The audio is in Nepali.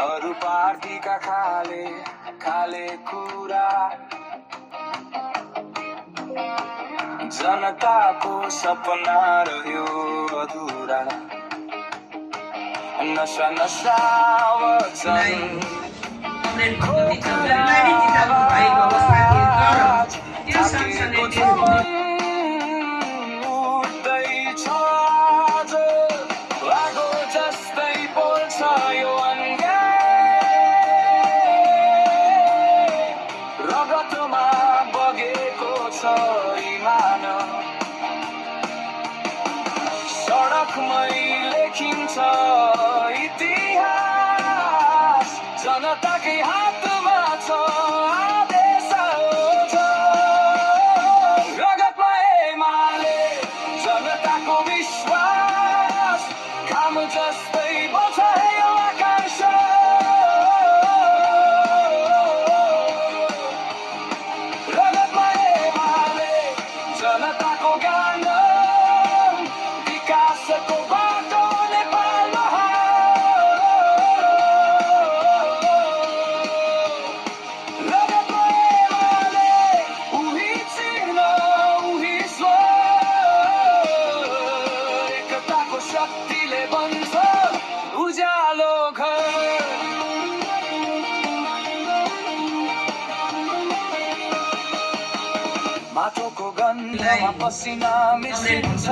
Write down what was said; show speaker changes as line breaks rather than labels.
अरू पार्टीका खाले खाले कुरा जनताको सपना रह्यो अधुरा नशा नशा वचन रगतमा बगेको छ इमान सडकमै लेखिन्छ इतिहास जनताकै हातमा छ आदेश रगतमा एमाले जनताको विश्वास काम जस्तै बन्छ यो आकाश रगतमा एमाले जनताको गान विकासको बाटो नेपालमा रगतमा एमाले उही चिन्ह उही स्वर एकताको शक्तिले बन्छ उज्यालो घर माटोको गन्धमा पसिना मिसिन्छ